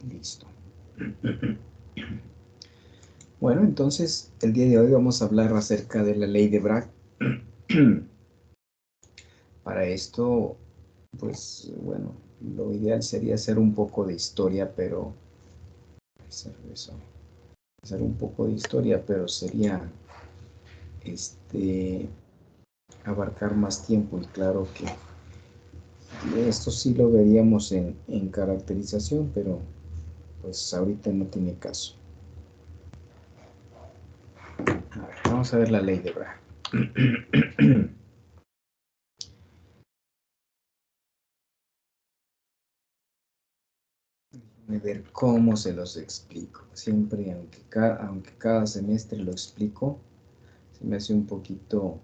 Listo. Bueno, entonces el día de hoy vamos a hablar acerca de la ley de Bragg. Para esto, pues bueno, lo ideal sería hacer un poco de historia, pero hacer un poco de historia, pero sería abarcar más tiempo, y claro que esto sí lo veríamos en caracterización, pero pues ahorita no tiene caso. A ver, vamos a ver la ley de Bragg. Déjenme ver cómo se los explico. Siempre, aunque cada semestre lo explico, se me hace un poquito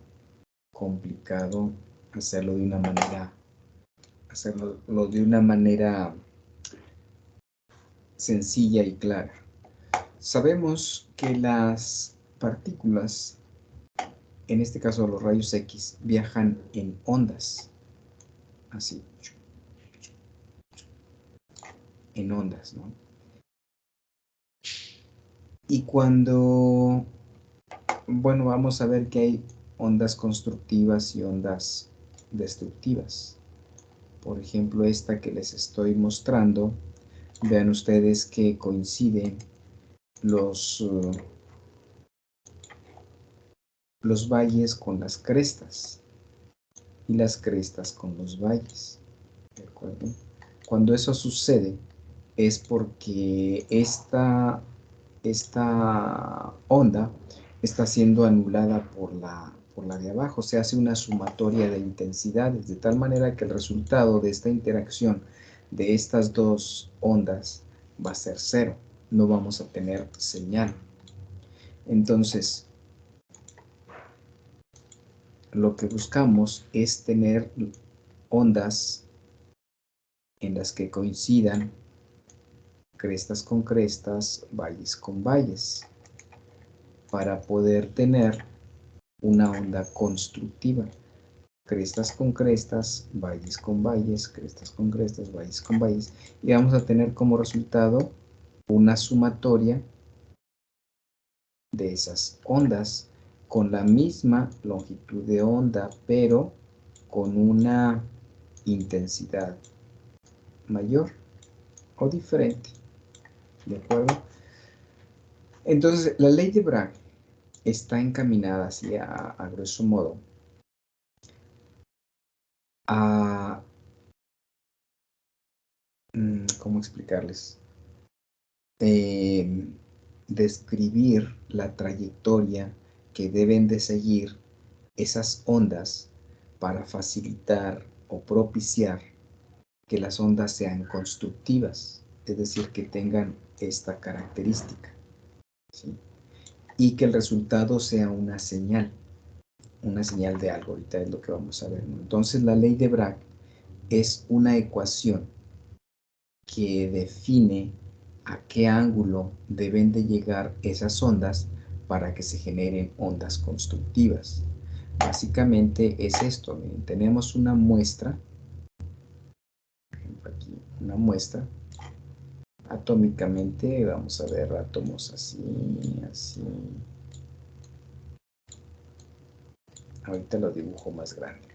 complicado hacerlo de una manera sencilla y clara. Sabemos que las partículas, en este caso los rayos X, viajan en ondas, así, en ondas, ¿no? Y cuando, bueno, vamos a ver que hay ondas constructivas y ondas destructivas. Por ejemplo, esta que les estoy mostrando, vean ustedes que coinciden los valles con las crestas y las crestas con los valles. ¿De acuerdo? Cuando eso sucede es porque esta onda está siendo anulada por la de abajo. Se hace una sumatoria de intensidades, de tal manera que el resultado de esta interacción de estas dos ondas va a ser cero. No vamos a tener señal. Entonces, lo que buscamos es tener ondas en las que coincidan crestas con crestas, valles con valles, para poder tener una onda constructiva. Crestas con crestas, valles con valles, crestas con crestas, valles con valles, y vamos a tener como resultado una sumatoria de esas ondas con la misma longitud de onda, pero con una intensidad mayor o diferente. ¿De acuerdo? Entonces, la ley de Bragg está encaminada hacia, a grosso modo, a, ¿cómo explicarles? Describir la trayectoria que deben de seguir esas ondas para facilitar o propiciar que las ondas sean constructivas, es decir, que tengan esta característica, ¿sí? Y que el resultado sea una señal de algo. Ahorita es lo que vamos a ver, ¿no? Entonces, la ley de Bragg es una ecuación que define a qué ángulo deben de llegar esas ondas para que se generen ondas constructivas. Básicamente es esto. Miren, tenemos una muestra, por ejemplo aquí, una muestra. Atómicamente vamos a ver átomos así, así. Ahorita lo dibujo más grande.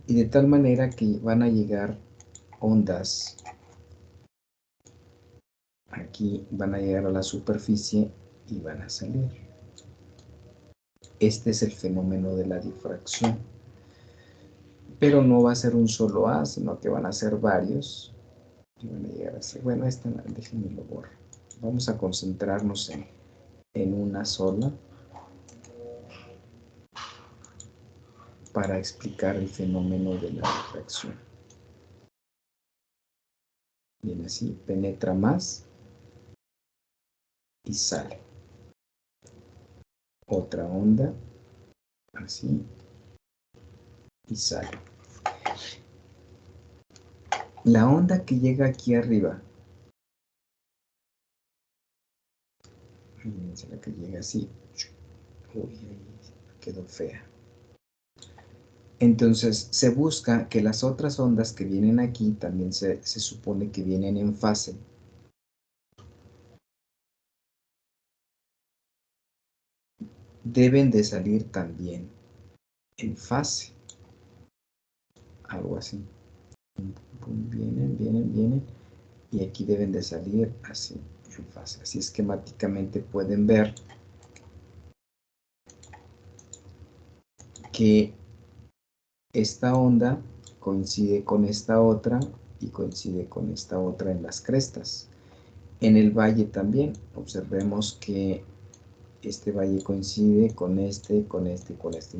Y de tal manera que van a llegar ondas, aquí van a llegar a la superficie y van a salir. Este es el fenómeno de la difracción. Pero no va a ser un solo A, sino que van a ser varios. Y van a llegar a ser, bueno, déjenme lo borro. Vamos a concentrarnos en una sola para explicar el fenómeno de la difracción. Viene así, penetra más y sale. Otra onda, así, y sale. La onda que llega aquí arriba, fíjense la que llega así, uy, quedó fea. Entonces se busca que las otras ondas que vienen aquí también se supone que vienen en fase. Deben de salir también en fase. Algo así. Vienen. Y aquí deben de salir así, en fase. Así esquemáticamente pueden ver que esta onda coincide con esta otra y coincide con esta otra en las crestas. En el valle también observemos que este valle coincide con este, con este y con este.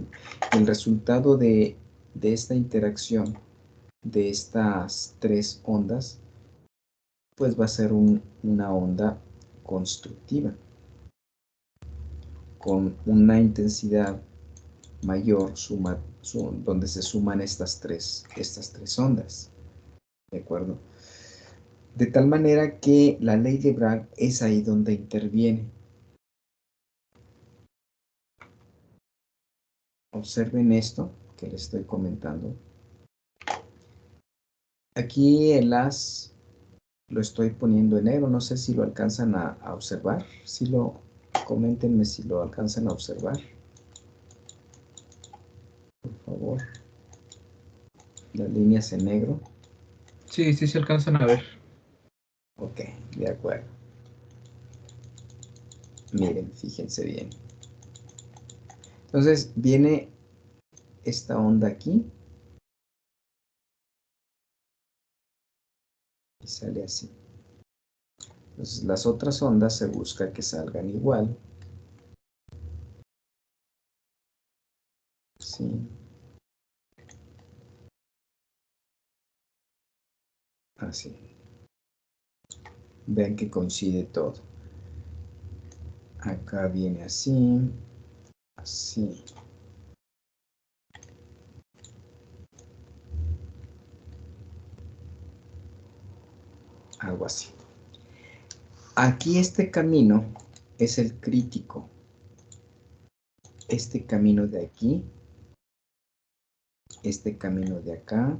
El resultado de esta interacción de estas tres ondas, pues va a ser una onda constructiva con una intensidad mayor donde se suman estas tres ondas, ¿de acuerdo? De tal manera que la ley de Bragg es ahí donde interviene. Observen esto que les estoy comentando. Aquí el as lo estoy poniendo en negro, no sé si lo alcanzan a observar, coméntenme si lo alcanzan a observar, por favor. Las líneas en negro. Sí, sí se alcanzan a ver. Ok, de acuerdo. Miren, fíjense bien. Entonces viene esta onda aquí y sale así. Entonces las otras ondas se busca que salgan igual. Sí. Así. Vean que coincide todo. Acá viene así. Así. Algo así. Aquí este camino es el crítico. Este camino de aquí, este camino de acá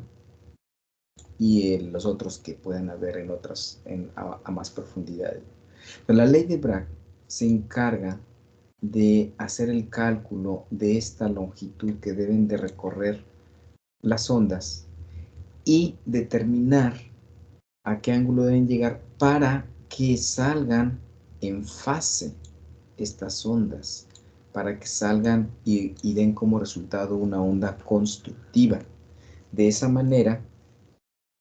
y los otros que puedan haber en otras, a más profundidad. Pero la ley de Bragg se encarga de hacer el cálculo de esta longitud que deben de recorrer las ondas y determinar a qué ángulo deben llegar para que salgan en fase estas ondas, para que salgan y den como resultado una onda constructiva. De esa manera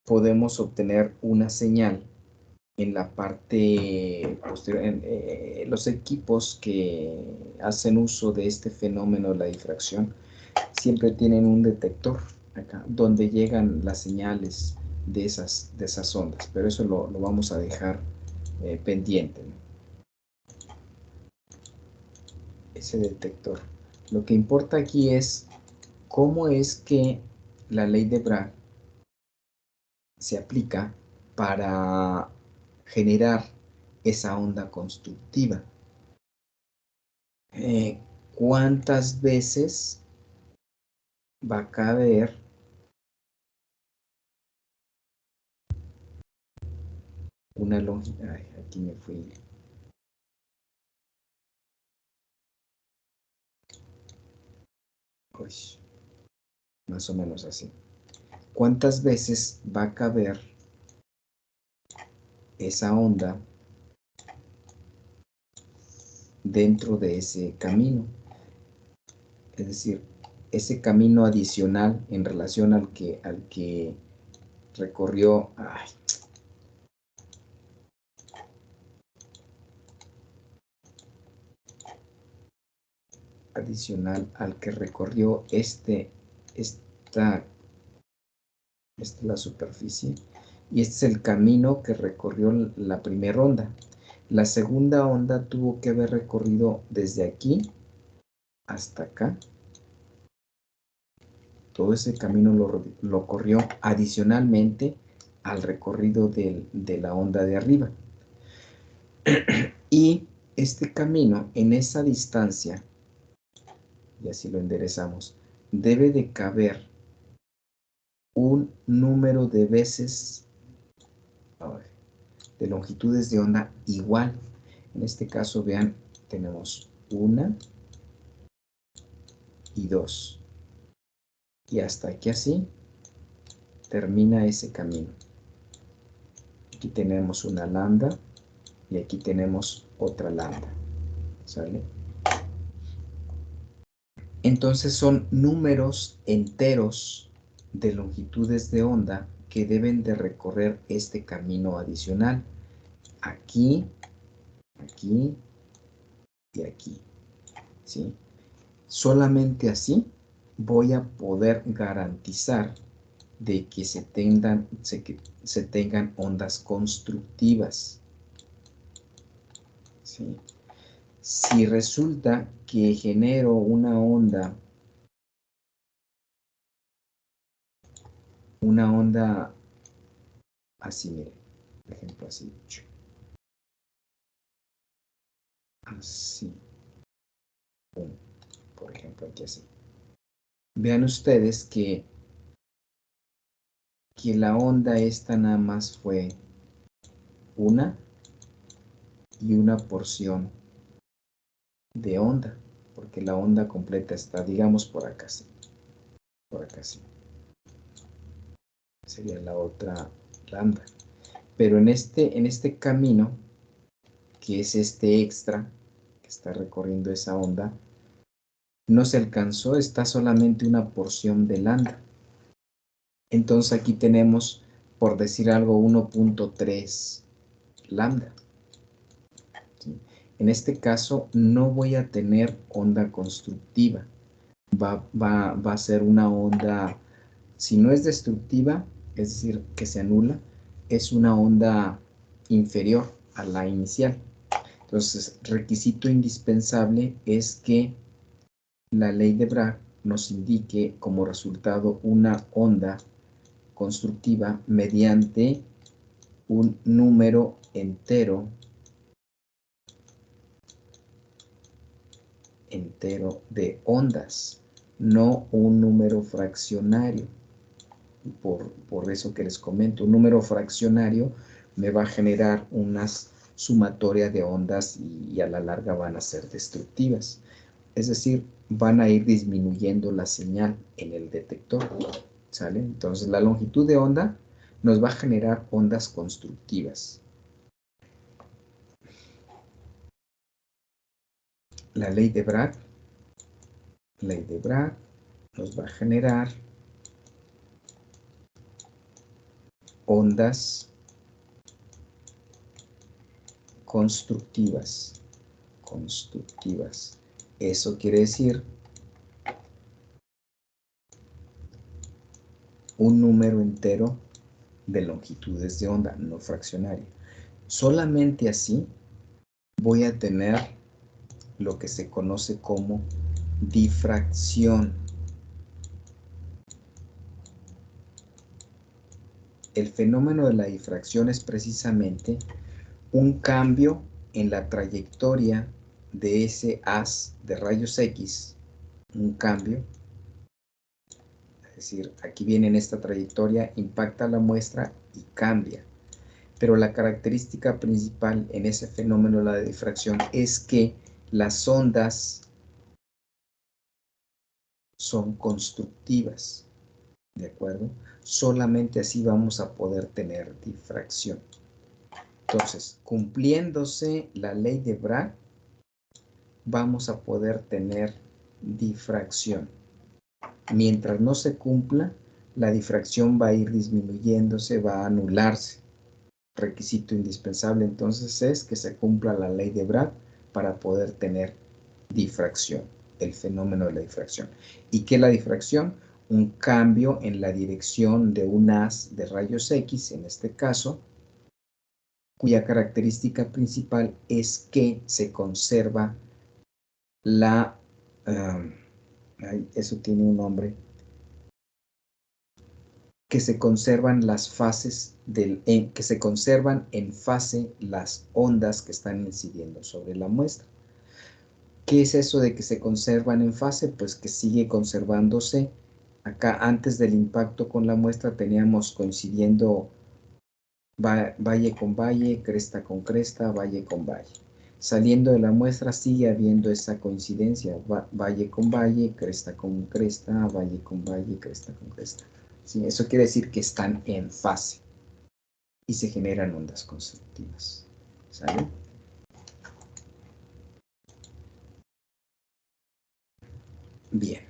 podemos obtener una señal en la parte posterior. Los equipos que hacen uso de este fenómeno de la difracción siempre tienen un detector acá donde llegan las señales de esas ondas, pero eso lo vamos a dejar pendiente, ¿no? Ese detector. Lo que importa aquí es cómo es que la ley de Bragg se aplica para generar esa onda constructiva. ¿Cuántas veces va a caber una longitud? Aquí me fui. Uy, más o menos así. ¿Cuántas veces va a caber esa onda dentro de ese camino? Es decir, ese camino adicional en relación al que recorrió, adicional al que recorrió esta es la superficie, y este es el camino que recorrió la primera onda. La segunda onda tuvo que haber recorrido desde aquí hasta acá. Todo ese camino lo corrió adicionalmente al recorrido de la onda de arriba. Y este camino en esa distancia, y así lo enderezamos, debe de caber un número de veces, de longitudes de onda igual. En este caso, vean, tenemos 1 y 2. Y hasta aquí así termina ese camino. Aquí tenemos una lambda y aquí tenemos otra lambda. ¿Sale? Entonces son números enteros de longitudes de onda que deben de recorrer este camino adicional. Aquí, aquí y aquí. ¿Sí? Solamente así voy a poder garantizar de que se tengan ondas constructivas. ¿Sí? Si resulta que genero una onda así, mire, por ejemplo, así, así, por ejemplo, aquí así. Vean ustedes que la onda esta nada más fue una y una porción de onda, porque la onda completa está, digamos, por acá, sí, por acá, sí. Sería la otra lambda. Pero en este camino, que es este extra, que está recorriendo esa onda, no se alcanzó, está solamente una porción de lambda. Entonces aquí tenemos, por decir algo, 1.3 lambda. ¿Sí? En este caso no voy a tener onda constructiva. Va a ser una onda, si no es destructiva, es decir, que se anula, es una onda inferior a la inicial. Entonces, requisito indispensable es que la ley de Bragg nos indique como resultado una onda constructiva mediante un número entero de ondas, no un número fraccionario. Por eso que les comento, un número fraccionario me va a generar unas sumatoria de ondas y a la larga van a ser destructivas. Es decir, van a ir disminuyendo la señal en el detector. ¿Sale? Entonces la longitud de onda nos va a generar ondas constructivas. La ley de Bragg nos va a generar ondas constructivas. Eso quiere decir un número entero de longitudes de onda, no fraccionario. Solamente así voy a tener lo que se conoce como difracción. El fenómeno de la difracción es precisamente un cambio en la trayectoria de ese haz de rayos X, un cambio, es decir, aquí viene en esta trayectoria, impacta la muestra y cambia. Pero la característica principal en ese fenómeno de la difracción es que las ondas son constructivas, ¿de acuerdo? Solamente así vamos a poder tener difracción. Entonces, cumpliéndose la ley de Bragg, vamos a poder tener difracción. Mientras no se cumpla, la difracción va a ir disminuyéndose, va a anularse. Requisito indispensable entonces es que se cumpla la ley de Bragg para poder tener difracción, el fenómeno de la difracción. ¿Y qué es la difracción? Un cambio en la dirección de un haz de rayos X, en este caso, cuya característica principal es que se conserva eso tiene un nombre, que se conservan las fases que se conservan en fase las ondas que están incidiendo sobre la muestra. ¿Qué es eso de que se conservan en fase? Pues que sigue conservándose Acá antes del impacto con la muestra teníamos coincidiendo valle con valle, cresta con cresta, valle con valle. Saliendo de la muestra sigue habiendo esa coincidencia, valle con valle, cresta con cresta, valle con valle, cresta con cresta. ¿Sí? Eso quiere decir que están en fase y se generan ondas consecutivas. ¿Sale? Bien.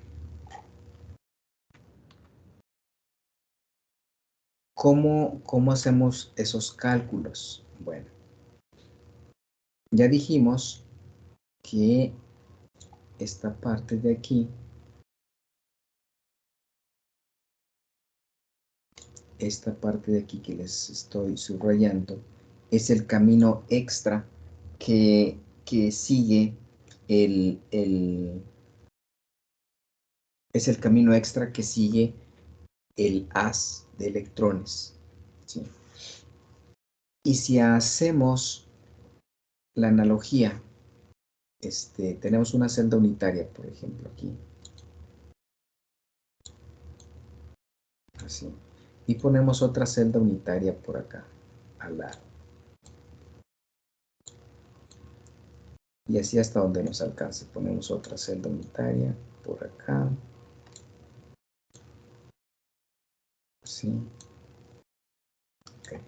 ¿Cómo hacemos esos cálculos? Bueno, ya dijimos que esta parte de aquí, esta parte de aquí que les estoy subrayando, es el camino extra que sigue es el camino extra que sigue el haz de electrones. ¿Sí? Y si hacemos la analogía, tenemos una celda unitaria, por ejemplo, aquí. Así. Y ponemos otra celda unitaria por acá, al lado. Y así hasta donde nos alcance. Ponemos otra celda unitaria por acá. ¿Sí? Okay.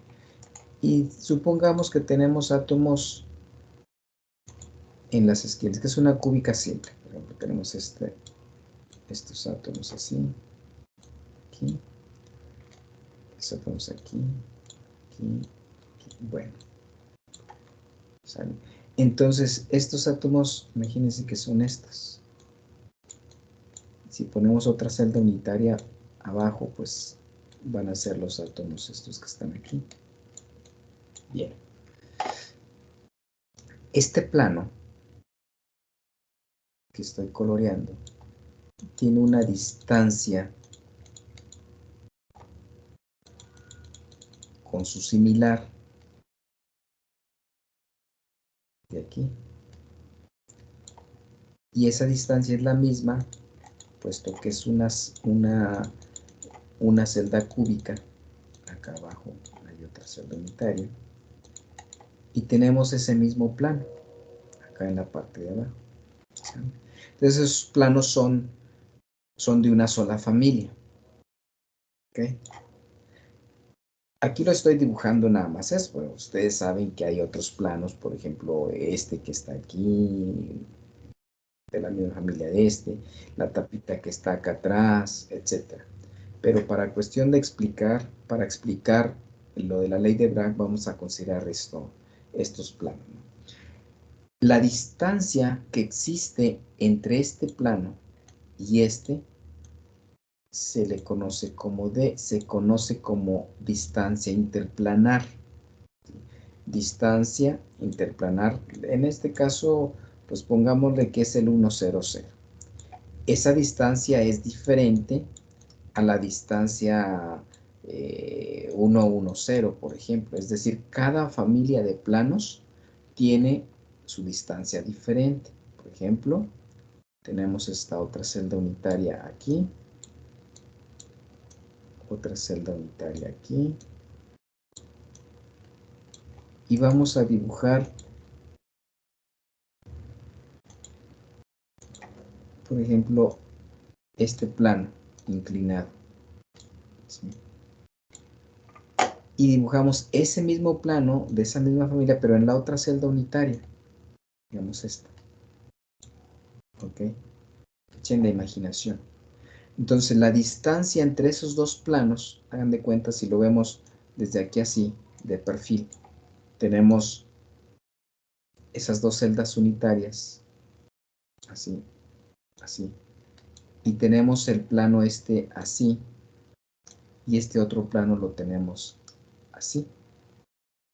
Y supongamos que tenemos átomos en las esquinas, que es una cúbica simple. Por ejemplo, tenemos estos átomos así, aquí, estos átomos aquí, aquí, aquí. Bueno, ¿sale? Entonces, estos átomos, imagínense que son estos. Si ponemos otra celda unitaria abajo, pues van a ser los átomos estos que están aquí. Bien. Este plano que estoy coloreando tiene una distancia con su similar de aquí. Y esa distancia es la misma, puesto que es una celda cúbica. Acá abajo hay otra celda unitaria. Y tenemos ese mismo plano, acá en la parte de abajo. Entonces esos planos son de una sola familia. ¿Okay? Aquí lo estoy dibujando nada más eso. Bueno, ustedes saben que hay otros planos, por ejemplo, este que está aquí, de la misma familia de la tapita que está acá atrás, etc. Pero para cuestión de para explicar lo de la ley de Bragg, vamos a considerar estos planos. La distancia que existe entre este plano y se conoce como distancia interplanar. Distancia interplanar, en este caso, pues pongámosle que es el 1, 0, 0. Esa distancia es diferente a la distancia 1, 1, 0, por ejemplo. Es decir, cada familia de planos tiene su distancia diferente. Por ejemplo, tenemos esta otra celda unitaria aquí, otra celda unitaria aquí, y vamos a dibujar, por ejemplo, este plano inclinado. ¿Sí? Y dibujamos ese mismo plano de esa misma familia, pero en la otra celda unitaria. Digamos esta. ¿Ok? Echen la imaginación. Entonces la distancia entre esos dos planos, hagan de cuenta si lo vemos desde aquí así, de perfil, tenemos esas dos celdas unitarias, así, así, y tenemos el plano así, y este otro plano lo tenemos así.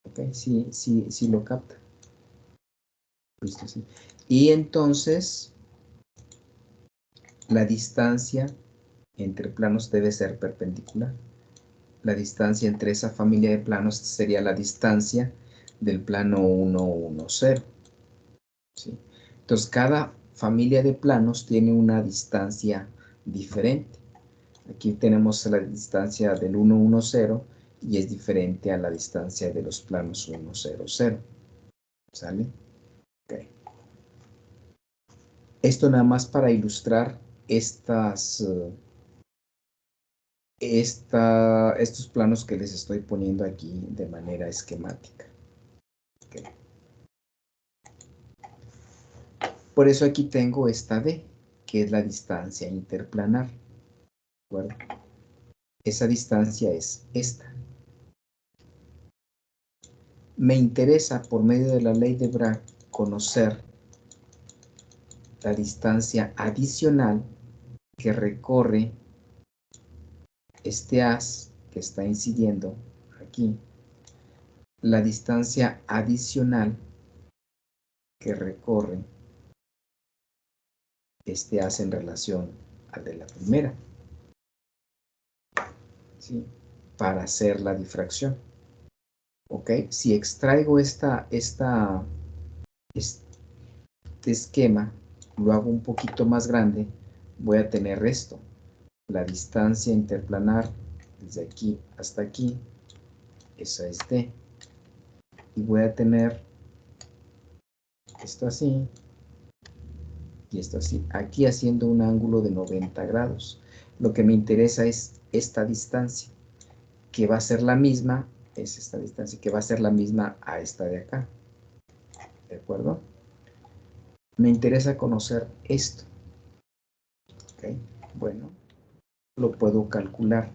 ¿Ok? Sí lo capta. Listo, sí. Y entonces la distancia entre planos debe ser perpendicular. La distancia entre esa familia de planos sería la distancia del plano 1, 1, 0. ¿Sí? Entonces, cada familia de planos tiene una distancia diferente. Aquí tenemos la distancia del 1, 1, 0 y es diferente a la distancia de los planos 1, 0, 0. ¿Sale? Okay. Esto nada más para ilustrar estos planos que les estoy poniendo aquí de manera esquemática. Okay. Por eso aquí tengo esta D, que es la distancia interplanar. ¿De acuerdo? Esa distancia es esta. Me interesa, por medio de la ley de Bragg, conocer la distancia adicional que recorre este haz que está incidiendo aquí, la distancia adicional que recorre este haz en relación al de la primera, ¿sí? Para hacer la difracción. ¿Ok? Si extraigo este esquema, lo hago un poquito más grande, voy a tener esto. La distancia interplanar desde aquí hasta aquí, esa es D. Y voy a tener esto así y esto así. Aquí haciendo un ángulo de 90 grados. Lo que me interesa es esta distancia, que va a ser la misma, es esta distancia, que va a ser la misma a esta de acá. ¿De acuerdo? Me interesa conocer esto. ¿Ok? Bueno, lo puedo calcular.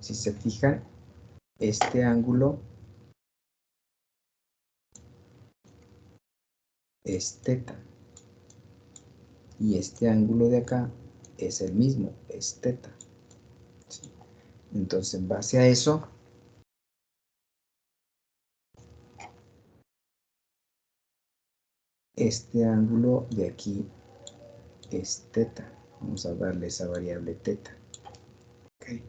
Si se fijan, este ángulo es teta. Y este ángulo de acá es el mismo, es teta. ¿Sí? Entonces, en base a eso, este ángulo de aquí es teta. Vamos a darle esa variable teta. Okay.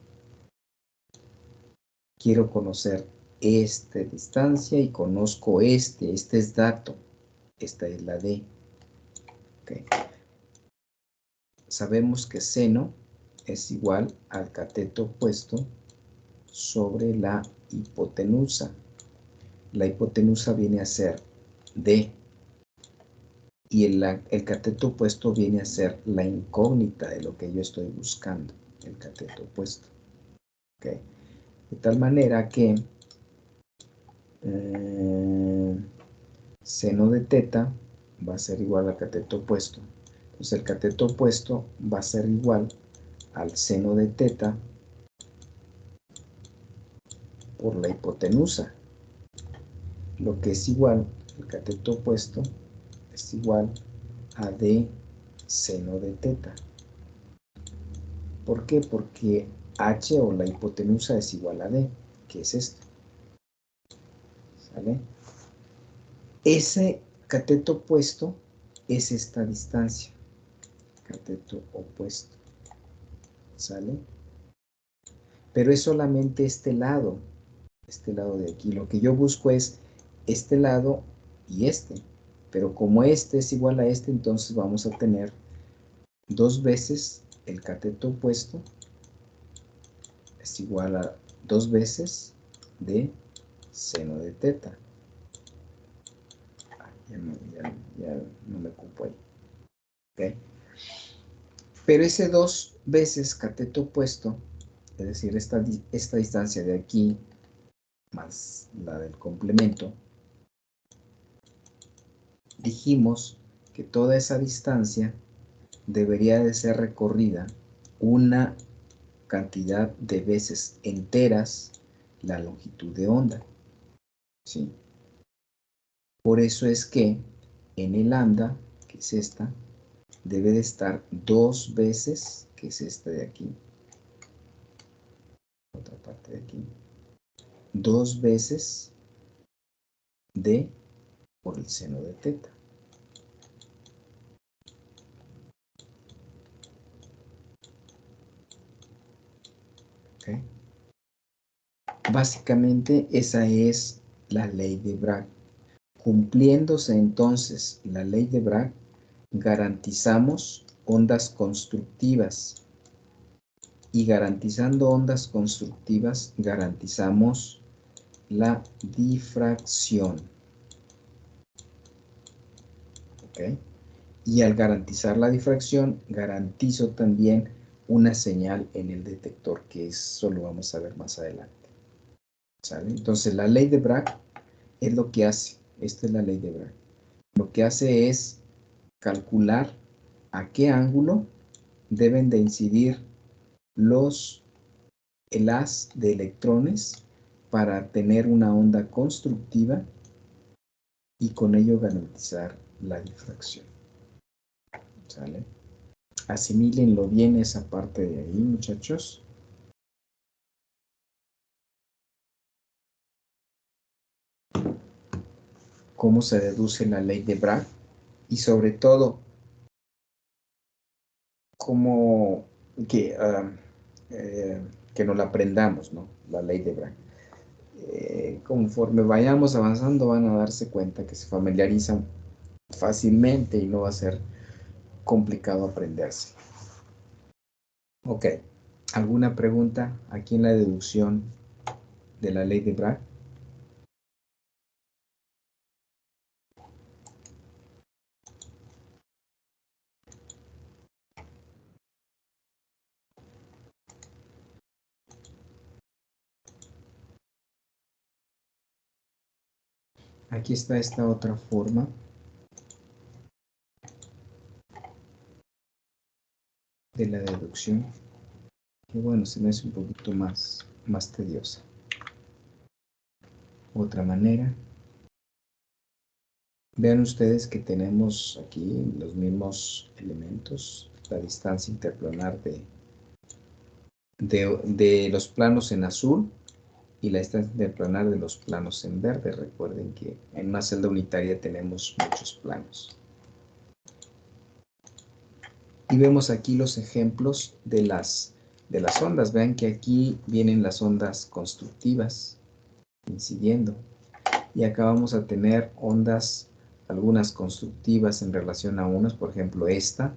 Quiero conocer esta distancia y conozco este es dato. Esta es la D. Okay. Sabemos que seno es igual al cateto opuesto sobre la hipotenusa. La hipotenusa viene a ser D. Y el cateto opuesto viene a ser la incógnita de lo que yo estoy buscando, el cateto opuesto. ¿Okay? De tal manera que seno de teta va a ser igual al cateto opuesto. Entonces el cateto opuesto va a ser igual al seno de teta por la hipotenusa. Lo que es igual, el cateto opuesto es igual a D seno de teta. ¿Por qué? Porque H o la hipotenusa es igual a D, que es esto. ¿Sale? Ese cateto opuesto es esta distancia. Cateto opuesto. ¿Sale? Pero es solamente este lado de aquí. Lo que yo busco es este lado y este. Pero como este es igual a este, entonces vamos a tener dos veces el cateto opuesto es igual a dos veces de seno de teta. Ya no me ocupo ahí. ¿Okay? Pero ese dos veces cateto opuesto, es decir, esta distancia de aquí más la del complemento, dijimos que toda esa distancia debería de ser recorrida una cantidad de veces enteras la longitud de onda. ¿Sí? Por eso es que en el lambda, que es esta, debe de estar dos veces, que es esta de aquí, otra parte de aquí, dos veces d por el seno de teta. ¿Okay? Básicamente esa es la ley de Bragg. Cumpliéndose entonces la ley de Bragg, garantizamos ondas constructivas Y garantizando ondas constructivas, garantizamos la difracción. ¿Ok? Y al garantizar la difracción, garantizo también una señal en el detector, que eso lo vamos a ver más adelante. ¿Sale? Entonces, la ley de Bragg es lo que hace. Esta es la ley de Bragg. Lo que hace es calcular a qué ángulo deben de incidir el haz de electrones para tener una onda constructiva y con ello garantizar la difracción. ¿Sale? Asimílenlo bien esa parte de ahí, muchachos. Cómo se deduce la ley de Bragg y sobre todo cómo que nos la aprendamos, ¿no? La ley de Bragg. Conforme vayamos avanzando van a darse cuenta que se familiarizan fácilmente y no va a ser complicado aprenderse. Ok, ¿alguna pregunta aquí en la deducción de la ley de Bragg? Aquí está esta otra forma de la deducción, que bueno, se me hace un poquito más tediosa. Otra manera. Vean ustedes que tenemos aquí los mismos elementos, la distancia interplanar de los planos en azul y la distancia interplanar de los planos en verde. Recuerden que en una celda unitaria tenemos muchos planos. Y vemos aquí los ejemplos de las ondas. Vean que aquí vienen las ondas constructivas incidiendo. Y acá vamos a tener ondas, algunas constructivas en relación a unas. Por ejemplo, esta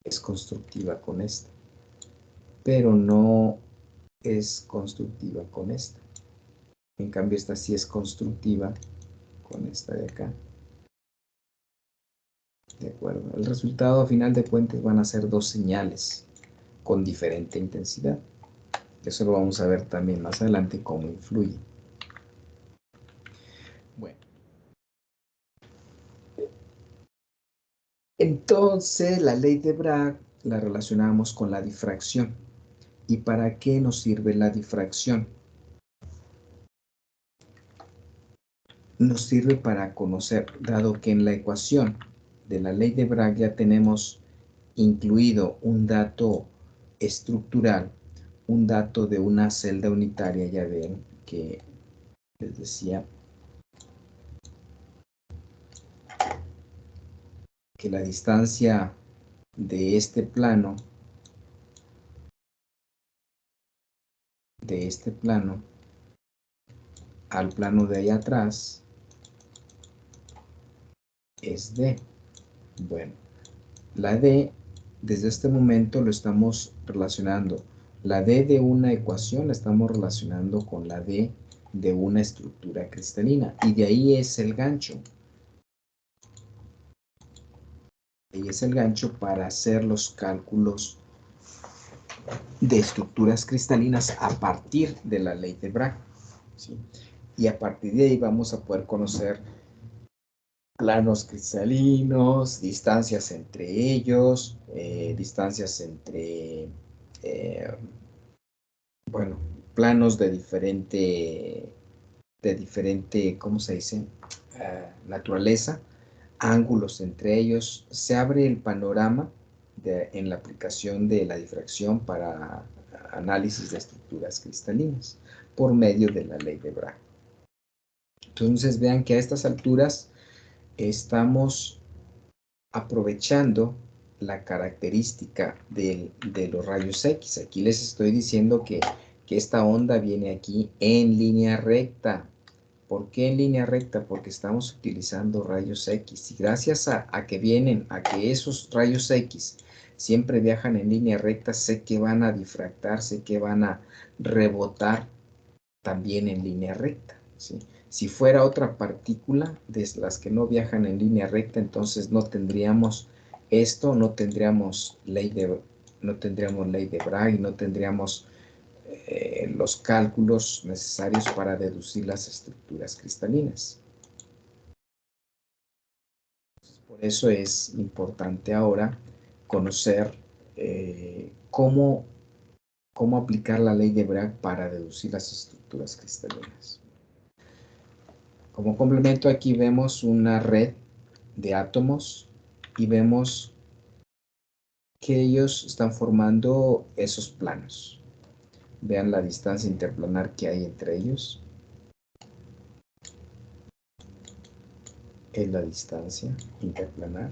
es constructiva con esta. Pero no es constructiva con esta. En cambio, esta sí es constructiva con esta de acá. De acuerdo. El resultado, a final de cuentas, van a ser dos señales con diferente intensidad. Eso lo vamos a ver también más adelante cómo influye. Bueno. Entonces, la ley de Bragg la relacionamos con la difracción. ¿Y para qué nos sirve la difracción? Nos sirve para conocer, dado que en la ecuación de la ley de Bragg ya tenemos incluido un dato estructural, un dato de una celda unitaria. Ya ven que les decía que la distancia de este plano al plano de allá atrás es D. Bueno, la D desde este momento lo estamos relacionando. La D de una ecuación la estamos relacionando con la D de una estructura cristalina. Y de ahí es el gancho. Ahí es el gancho para hacer los cálculos de estructuras cristalinas a partir de la ley de Bragg. ¿Sí? Y a partir de ahí vamos a poder conocer planos cristalinos, distancias entre ellos, distancias entre, bueno, planos de diferente, ¿cómo se dice? Naturaleza, ángulos entre ellos. Se abre el panorama en la aplicación de la difracción para análisis de estructuras cristalinas por medio de la ley de Bragg. Entonces vean que a estas alturas estamos aprovechando la característica de los rayos X. Aquí les estoy diciendo que esta onda viene aquí en línea recta. ¿Por qué en línea recta? Porque estamos utilizando rayos X. Y gracias a que esos rayos X siempre viajan en línea recta, sé que van a difractar, sé que van a rebotar también en línea recta, ¿sí? Si fuera otra partícula de las que no viajan en línea recta, entonces no tendríamos esto, no tendríamos ley de Bragg y no tendríamos los cálculos necesarios para deducir las estructuras cristalinas. Por eso es importante ahora conocer cómo aplicar la ley de Bragg para deducir las estructuras cristalinas. Como complemento, aquí vemos una red de átomos y vemos que ellos están formando esos planos. Vean la distancia interplanar que hay entre ellos. Es la distancia interplanar.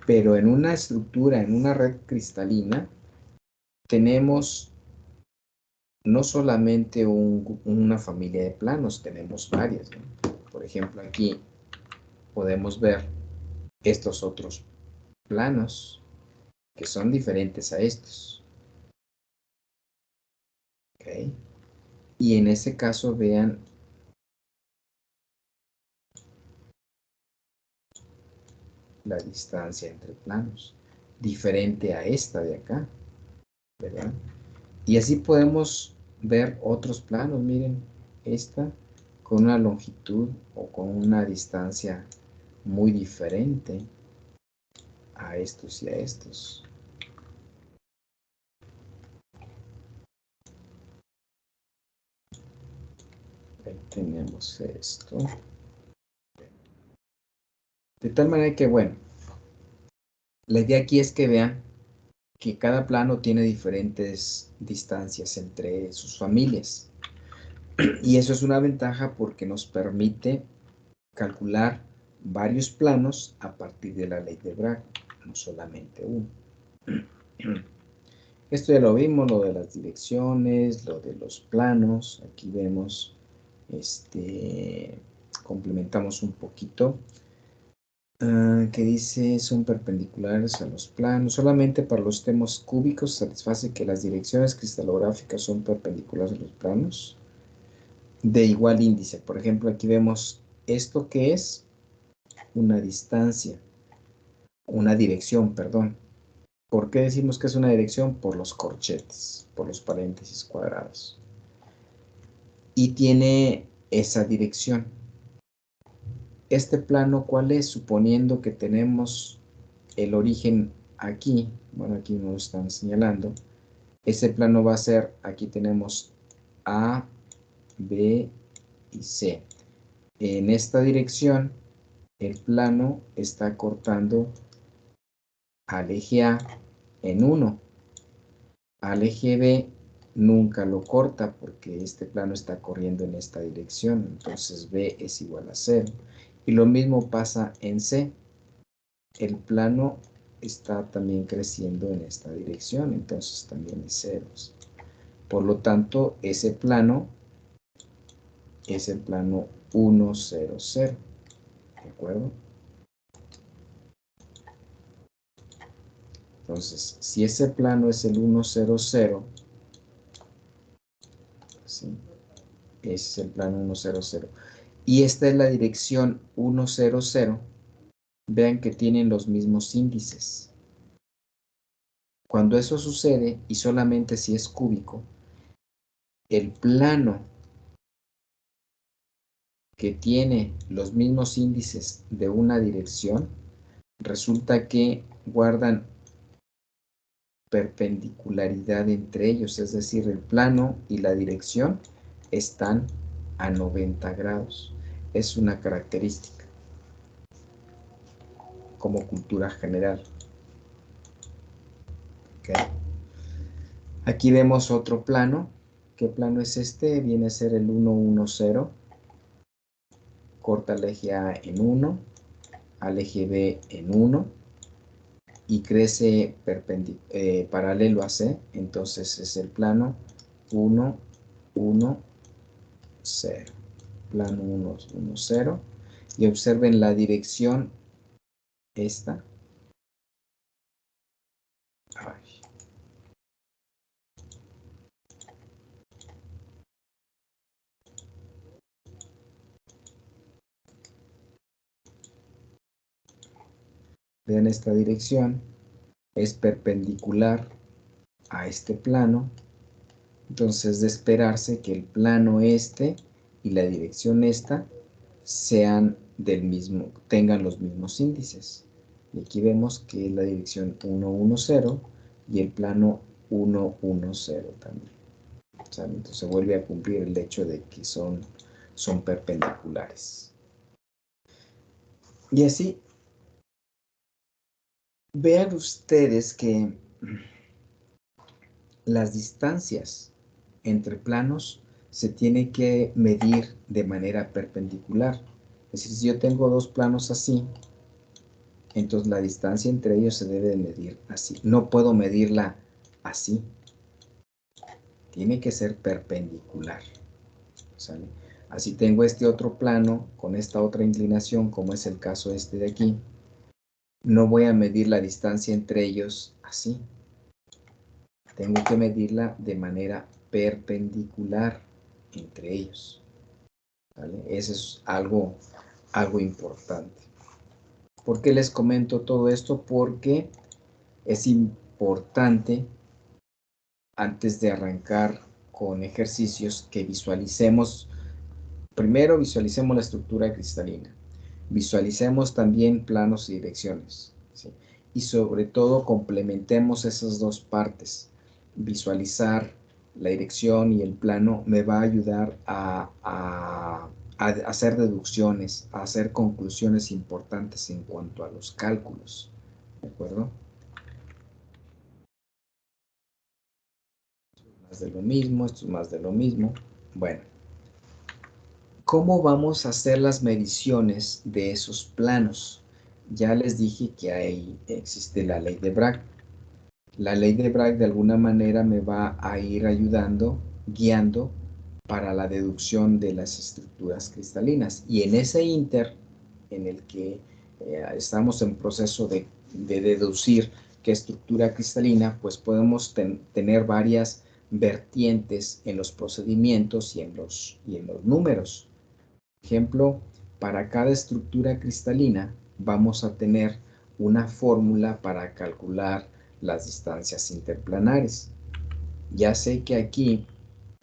Pero en una estructura, en una red cristalina, tenemos no solamente una familia de planos, tenemos varias, ¿no? Por ejemplo, aquí podemos ver estos otros planos que son diferentes a estos. ¿Okay? Y en ese caso vean la distancia entre planos, diferente a esta de acá, ¿verdad? Y así podemos ver otros planos, miren, esta con una longitud o con una distancia muy diferente a estos y a estos. Ahí tenemos esto. De tal manera que, bueno, la idea aquí es que vean que cada plano tiene diferentes distancias entre sus familias. Y eso es una ventaja porque nos permite calcular varios planos a partir de la ley de Bragg, no solamente uno. Esto ya lo vimos, lo de las direcciones, lo de los planos. Aquí vemos, complementamos un poquito. Que dice, son perpendiculares a los planos. Solamente para los temas cúbicos satisface que las direcciones cristalográficas son perpendiculares a los planos de igual índice. Por ejemplo, aquí vemos esto que es una distancia, una dirección, perdón. ¿Por qué decimos que es una dirección? Por los corchetes, por los paréntesis cuadrados. Y tiene esa dirección. Este plano, ¿cuál es? Suponiendo que tenemos el origen aquí, bueno, aquí nos lo están señalando. Ese plano va a ser, aquí tenemos A, B y C. En esta dirección, el plano está cortando al eje A en 1. Al eje B nunca lo corta porque este plano está corriendo en esta dirección. Entonces B es igual a 0. Y lo mismo pasa en C. El plano está también creciendo en esta dirección. Entonces también es 0. Por lo tanto, ese plano es el plano 1, 0, 0. ¿De acuerdo? Entonces, si ese plano es el 1, 0, 0, ¿sí? Ese es el plano 1, 0, 0. Y esta es la dirección 1, 0, 0. Vean que tienen los mismos índices. Cuando eso sucede, y solamente si es cúbico, el plano que tiene los mismos índices de una dirección, resulta que guardan perpendicularidad entre ellos, es decir, el plano y la dirección están a 90 grados. Es una característica como cultura general. ¿Okay? Aquí vemos otro plano. ¿Qué plano es este? Viene a ser el 1, 1, 0. Corta el eje A en 1, al eje B en 1 y crece paralelo a C. Entonces es el plano 1, 1, 0. Plano 1, 1, 0. Y observen la dirección esta Vean, esta dirección es perpendicular a este plano. Entonces, de esperarse que el plano este y la dirección esta sean tengan los mismos índices. Y aquí vemos que es la dirección 1, 1, 0 y el plano 1, 1, 0 también. ¿Sale? Entonces se vuelve a cumplir el hecho de que son perpendiculares. Y así, vean ustedes que las distancias entre planos se tiene que medir de manera perpendicular. Es decir, si yo tengo dos planos así, entonces la distancia entre ellos se debe de medir así. No puedo medirla así. Tiene que ser perpendicular. ¿Sale? Así tengo este otro plano con esta otra inclinación, como es el caso este de aquí. No voy a medir la distancia entre ellos así. Tengo que medirla de manera perpendicular entre ellos. ¿Vale? Eso es algo importante. ¿Por qué les comento todo esto? Porque es importante, antes de arrancar con ejercicios, que visualicemos, primero visualicemos la estructura cristalina, visualicemos también planos y direcciones, ¿sí? Y sobre todo complementemos esas dos partes. Visualizar la dirección y el plano me va a ayudar a hacer deducciones, a hacer conclusiones importantes en cuanto a los cálculos. ¿De acuerdo? Más de lo mismo, esto es más de lo mismo. Bueno, ¿cómo vamos a hacer las mediciones de esos planos? Ya les dije que existe la ley de Bragg. La ley de Bragg de alguna manera me va a ir ayudando, guiando para la deducción de las estructuras cristalinas. Y en ese inter en el que estamos en proceso de deducir qué estructura cristalina, pues podemos tener varias vertientes en los procedimientos y en los números. Por ejemplo, para cada estructura cristalina vamos a tener una fórmula para calcular las distancias interplanares. Ya sé que aquí,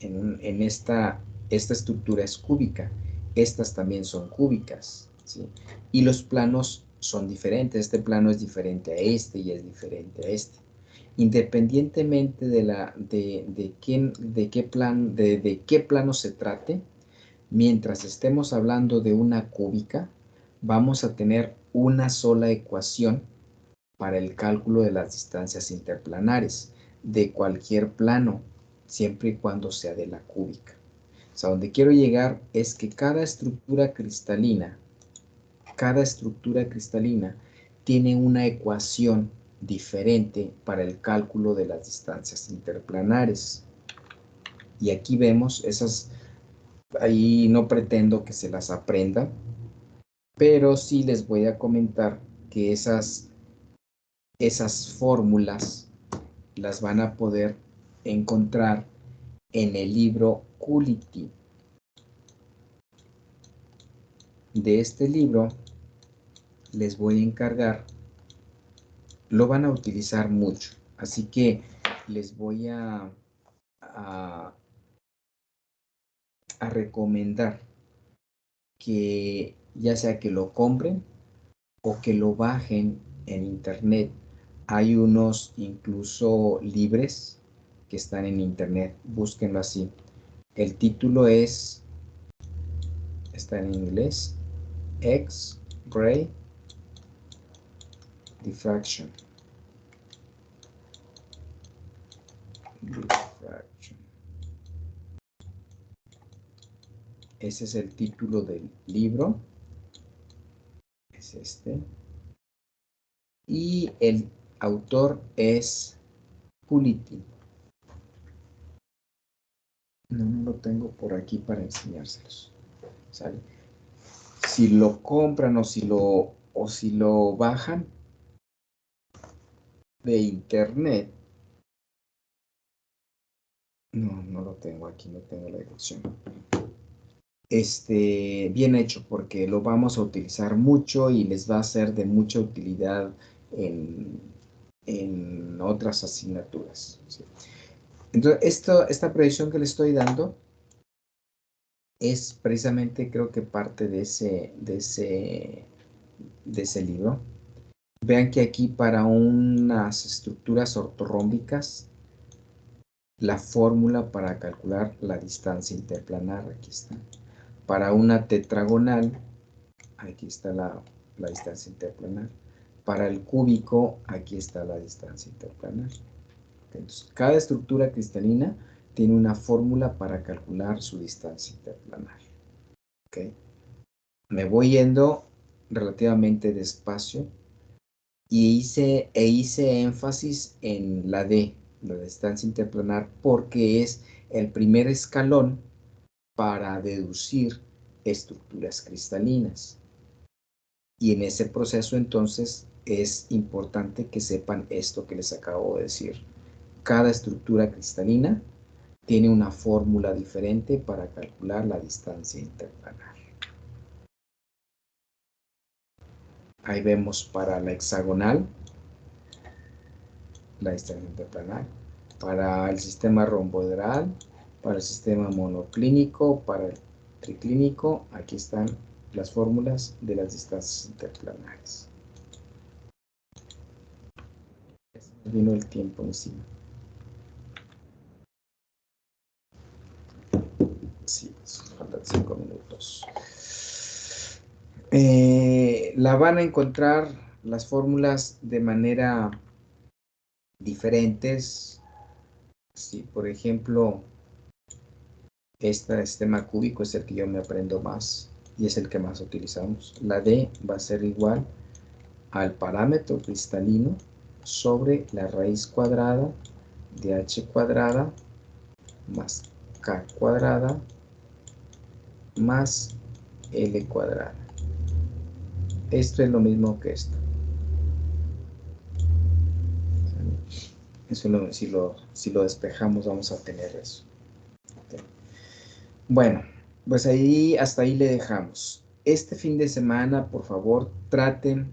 en esta estructura es cúbica, estas también son cúbicas, ¿sí? Y los planos son diferentes, este plano es diferente a este y es diferente a este. Independientemente de qué plano se trate, mientras estemos hablando de una cúbica, vamos a tener una sola ecuación para el cálculo de las distancias interplanares de cualquier plano, siempre y cuando sea de la cúbica. O sea, donde quiero llegar es que cada estructura cristalina tiene una ecuación diferente para el cálculo de las distancias interplanares. Y aquí vemos esas. Ahí no pretendo que se las aprendan, pero sí les voy a comentar que esas fórmulas las van a poder encontrar en el libro Coolity. De este libro les voy a encargar, lo van a utilizar mucho, así que les voy a recomendar que ya sea que lo compren o que lo bajen en internet. Hay unos incluso libres que están en internet, búsquenlo así. El título está en inglés, X-ray diffraction. Ese es el título del libro. Es este. Y el autor es Coolity. No lo tengo por aquí para enseñárselos. ¿Sale? Si lo compran o si lo bajan de internet, no lo tengo aquí, no tengo la dirección. Bien hecho, porque lo vamos a utilizar mucho y les va a ser de mucha utilidad en otras asignaturas, ¿sí? Entonces, esta proyección que le estoy dando es precisamente, creo que parte de ese libro. Vean que aquí para unas estructuras ortorrómbicas, la fórmula para calcular la distancia interplanar, aquí está. Para una tetragonal, aquí está la distancia interplanar. Para el cúbico, aquí está la distancia interplanar. Entonces, cada estructura cristalina tiene una fórmula para calcular su distancia interplanar. ¿Okay? Me voy yendo relativamente despacio y hice énfasis en la D, la distancia interplanar, porque es el primer escalón para deducir estructuras cristalinas. Y en ese proceso, entonces, es importante que sepan esto que les acabo de decir. Cada estructura cristalina tiene una fórmula diferente para calcular la distancia interplanar. Ahí vemos para la hexagonal, la distancia interplanar, para el sistema romboedral, para el sistema monoclínico, para el triclínico, aquí están las fórmulas de las distancias interplanares. Vino el tiempo encima. Sí, faltan 5 minutos. La van a encontrar las fórmulas de manera diferentes. Si, por ejemplo, este sistema cúbico es el que yo me aprendo más y es el que más utilizamos. La D va a ser igual al parámetro cristalino sobre la raíz cuadrada de h cuadrada más k cuadrada más l cuadrada. Esto es lo mismo que esto. Eso si lo despejamos vamos a tener eso. Okay. Bueno, pues hasta ahí le dejamos. Este fin de semana, por favor,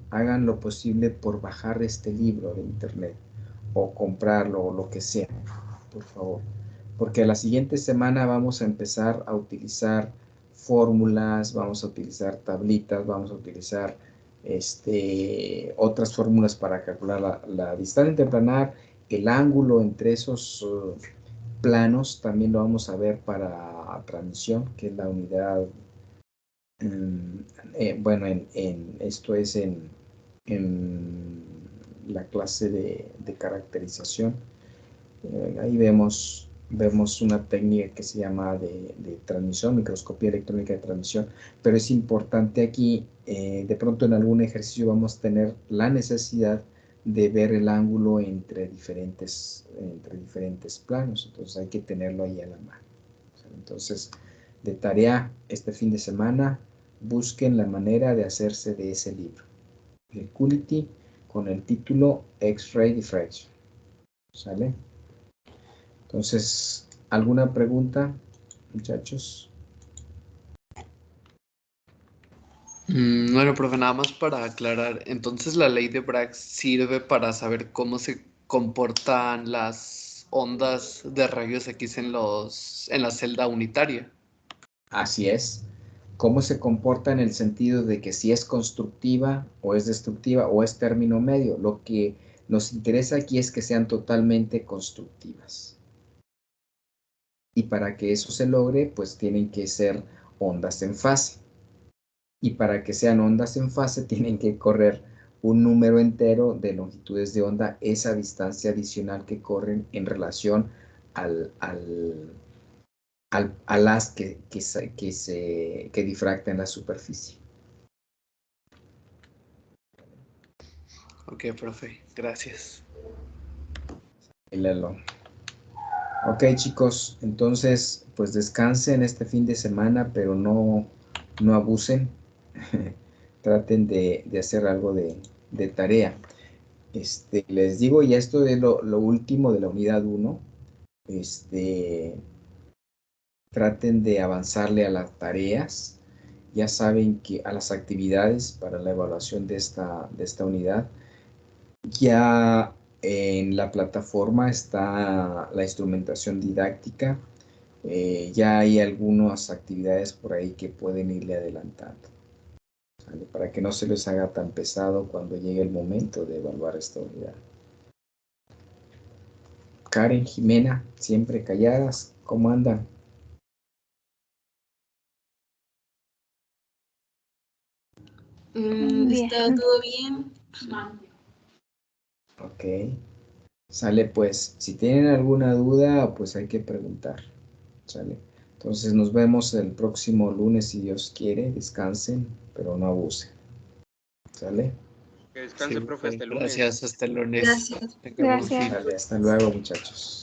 hagan lo posible por bajar este libro de internet o comprarlo o lo que sea, por favor. Porque la siguiente semana vamos a empezar a utilizar fórmulas, vamos a utilizar tablitas, vamos a utilizar otras fórmulas para calcular la distancia interplanar, el ángulo entre esos planos, también lo vamos a ver para transmisión, que es la unidad, bueno, esto es en la clase de caracterización. Ahí vemos una técnica que se llama de transmisión, microscopía electrónica de transmisión, pero es importante aquí, de pronto en algún ejercicio vamos a tener la necesidad de ver el ángulo entre diferentes planos, entonces hay que tenerlo ahí a la mano. Entonces, de tarea este fin de semana, busquen la manera de hacerse de ese libro, el Coolity, con el título X-Ray Diffraction. ¿Sale? Entonces, ¿alguna pregunta, muchachos? Bueno, profe, nada más para aclarar, entonces la ley de Bragg sirve para saber cómo se comportan las ondas de rayos X en la celda unitaria. Así es. ¿Cómo se comporta en el sentido de que si es constructiva o es destructiva o es término medio? Lo que nos interesa aquí es que sean totalmente constructivas. Y para que eso se logre, pues tienen que ser ondas en fase. Y para que sean ondas en fase, tienen que correr un número entero de longitudes de onda, esa distancia adicional que corren en relación al haz que difracta en la superficie. Ok, profe, gracias. Ok, chicos, entonces, pues descansen este fin de semana, pero no abusen. Traten de hacer algo de tarea. Les digo, ya esto es lo último de la unidad 1. Traten de avanzarle a las tareas. Ya saben que a las actividades para la evaluación de esta unidad. Ya en la plataforma está la instrumentación didáctica. Ya hay algunas actividades por ahí que pueden irle adelantando, ¿vale? Para que no se les haga tan pesado cuando llegue el momento de evaluar esta unidad. Karen, Jimena, siempre calladas, ¿cómo andan? Está todo bien. Ok. Sale pues, si tienen alguna duda, pues hay que preguntar. Sale. Entonces nos vemos el próximo lunes si Dios quiere. Descansen, pero no abusen. ¿Sale? Que descanse, Sí, profe, hasta el lunes. gracias, hasta el lunes. Gracias. Tenga buen fin. Sale, hasta luego, muchachos.